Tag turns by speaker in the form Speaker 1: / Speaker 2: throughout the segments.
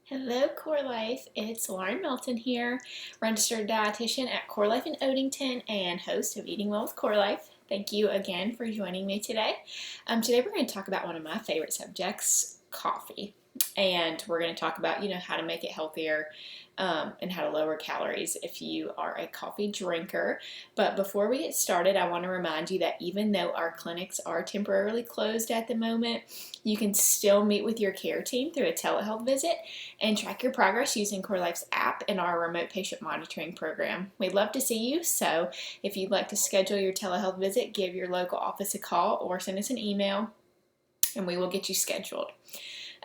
Speaker 1: Hello, Core Life. It's Lauren Melton here, registered dietitian at Core Life in Odenton and host of Eating Well with Core Life. Thank you again for joining me today. Today we're going to talk about one of my favorite subjects, coffee. And we're going to talk about, how to make it healthier and how to lower calories if you are a coffee drinker. But before we get started, I want to remind you that even though our clinics are temporarily closed at the moment, you can still meet with your care team through a telehealth visit and track your progress using Core Life's app and our remote patient monitoring program. We'd love to see you, so if you'd like to schedule your telehealth visit, give your local office a call or send us an email and we will get you scheduled.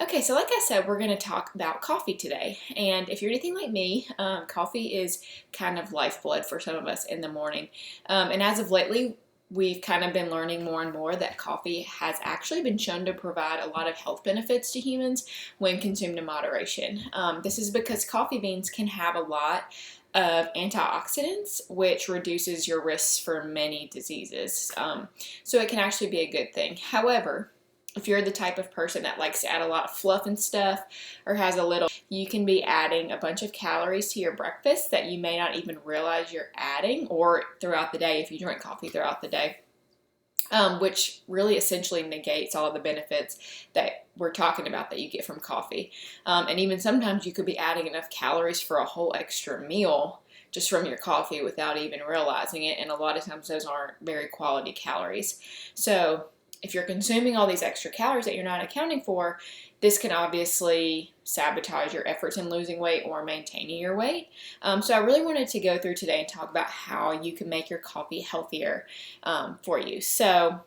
Speaker 1: Okay, so like I said, we're going to talk about coffee today. And if you're anything like me, coffee is kind of lifeblood for some of us in the morning. And as of lately, we've kind of been learning more and more that coffee has actually been shown to provide a lot of health benefits to humans when consumed in moderation. This is because coffee beans can have a lot of antioxidants, which reduces your risks for many diseases. So it can actually be a good thing. However, if you're the type of person that likes to add a lot of fluff and stuff or has a little, you can be adding a bunch of calories to your breakfast that you may not even realize you're adding, or throughout the day if you drink coffee throughout the day, which really essentially negates all of the benefits that we're talking about that you get from coffee. And even sometimes you could be adding enough calories for a whole extra meal just from your coffee without even realizing it, and a lot of times those aren't very quality calories. So if you're consuming all these extra calories that you're not accounting for, this can obviously sabotage your efforts in losing weight or maintaining your weight. So I really wanted to go through today and talk about how you can make your coffee healthier for you. So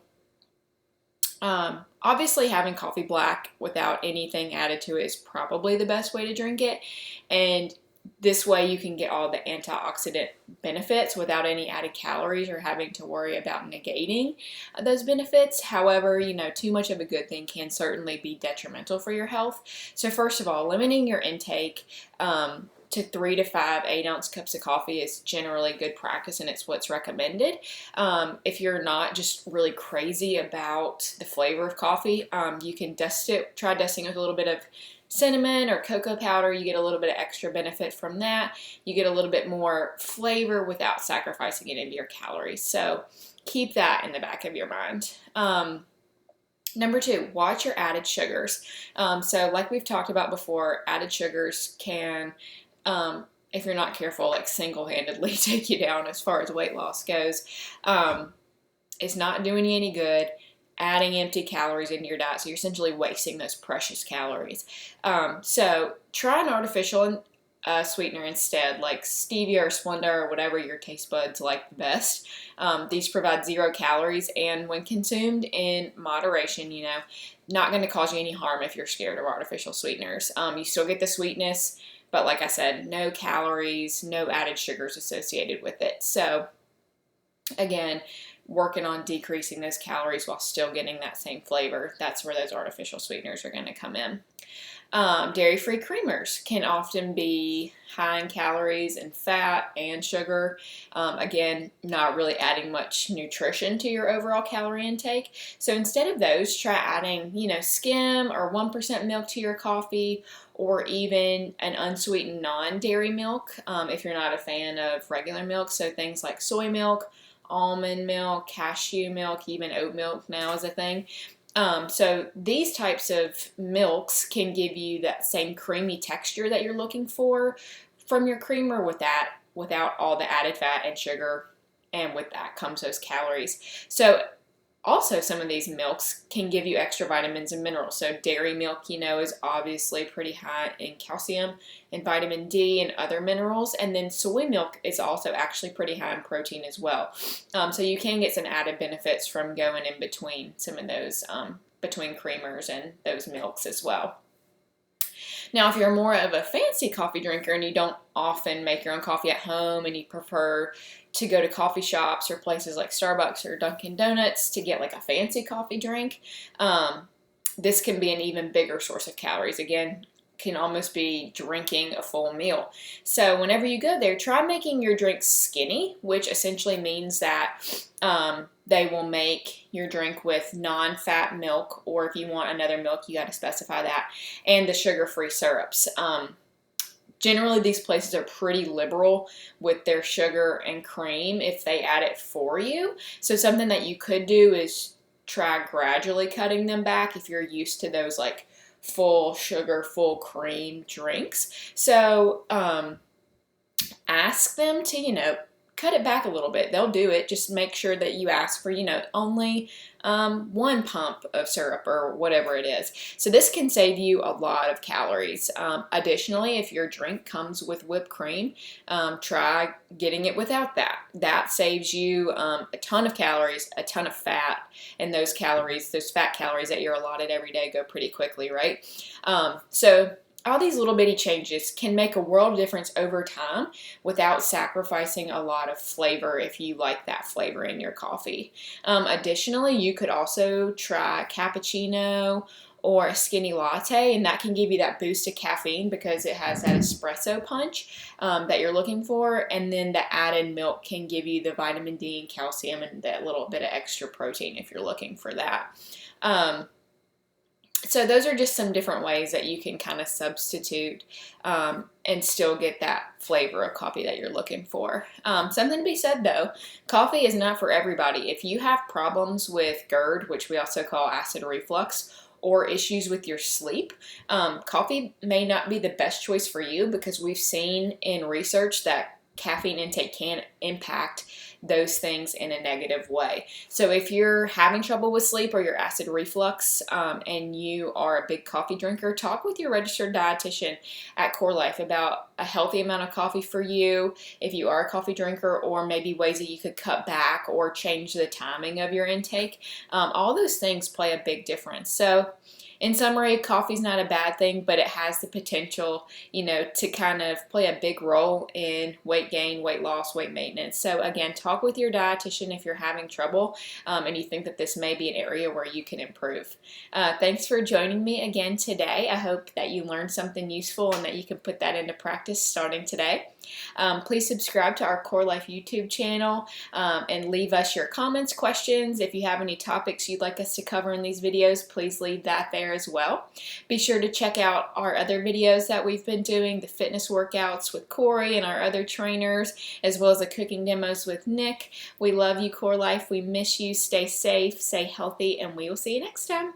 Speaker 1: obviously having coffee black without anything added to it is probably the best way to drink it. And this way you can get all the antioxidant benefits without any added calories or having to worry about negating those benefits. However, too much of a good thing can certainly be detrimental for your health. So first of all, limiting your intake to 3 to 5 8-ounce cups of coffee is generally good practice, and it's what's recommended. If you're not just really crazy about the flavor of coffee, you can try dusting with a little bit of cinnamon or cocoa powder. You get a little bit of extra benefit from that. You get a little bit more flavor without sacrificing it into your calories. So keep that in the back of your mind. Number 2, watch your added sugars. So like we've talked about before, added sugars can, if you're not careful, like single-handedly take you down as far as weight loss goes. It's not doing you any good adding empty calories into your diet, so you're essentially wasting those precious calories. So try an artificial sweetener instead, like stevia or Splenda or whatever your taste buds like the best. These provide 0 calories, and when consumed in moderation, not going to cause you any harm if you're scared of artificial sweeteners. You still get the sweetness, but like I said, no calories, no added sugars associated with it. So again, working on decreasing those calories while still getting that same flavor. That's where those artificial sweeteners are going to come in. Dairy-free creamers can often be high in calories and fat and sugar. Again, not really adding much nutrition to your overall calorie intake. So instead of those, try adding, skim or 1% milk to your coffee, or even an unsweetened non-dairy milk if you're not a fan of regular milk. So things like soy milk, almond milk, cashew milk, even oat milk now is a thing. So these types of milks can give you that same creamy texture that you're looking for from your creamer without all the added fat and sugar, and with that comes those calories. So also, some of these milks can give you extra vitamins and minerals. So dairy milk, is obviously pretty high in calcium and vitamin D and other minerals. And then soy milk is also actually pretty high in protein as well. So you can get some added benefits from going in between some of those, between creamers and those milks as well. Now, if you're more of a fancy coffee drinker and you don't often make your own coffee at home and you prefer to go to coffee shops or places like Starbucks or Dunkin' Donuts to get like a fancy coffee drink, this can be an even bigger source of calories. Again, can almost be drinking a full meal. So whenever you go there, try making your drink skinny, which essentially means that they will make your drink with non-fat milk, or if you want another milk, you got to specify that, and the sugar-free syrups. Generally, these places are pretty liberal with their sugar and cream if they add it for you. So something that you could do is try gradually cutting them back if you're used to those like full sugar, full cream drinks. So ask them to, cut it back a little bit. They'll do it. Just make sure that you ask for, only 1 pump of syrup or whatever it is. So this can save you a lot of calories. Additionally, if your drink comes with whipped cream, try getting it without that. That saves you a ton of calories, a ton of fat, and those calories, those fat calories that you're allotted every day go pretty quickly, right? So all these little bitty changes can make a world of difference over time without sacrificing a lot of flavor if you like that flavor in your coffee. Additionally, you could also try cappuccino or a skinny latte, and that can give you that boost of caffeine because it has that espresso punch that you're looking for, and then the added milk can give you the vitamin D and calcium and that little bit of extra protein if you're looking for that. So those are just some different ways that you can kind of substitute and still get that flavor of coffee that you're looking for. Something to be said though, coffee is not for everybody. If you have problems with GERD, which we also call acid reflux, or issues with your sleep, coffee may not be the best choice for you because we've seen in research that caffeine intake can impact those things in a negative way. So if you're having trouble with sleep or your acid reflux and you are a big coffee drinker, talk with your registered dietitian at Core Life about a healthy amount of coffee for you if you are a coffee drinker, or maybe ways that you could cut back or change the timing of your intake. All those things play a big difference. So in summary, coffee's not a bad thing, but it has the potential, to kind of play a big role in weight gain, weight loss, weight maintenance. So again, talk with your dietitian if you're having trouble and you think that this may be an area where you can improve. Thanks for joining me again today. I hope that you learned something useful and that you can put that into practice starting today. Please subscribe to our Core Life YouTube channel and leave us your comments, questions. If you have any topics you'd like us to cover in these videos, please leave that there as well. Be sure to check out our other videos that we've been doing, the fitness workouts with Corey and our other trainers, as well as the cooking demos with Nick. We love you, Core Life. We miss you. Stay safe, stay healthy, and we will see you next time.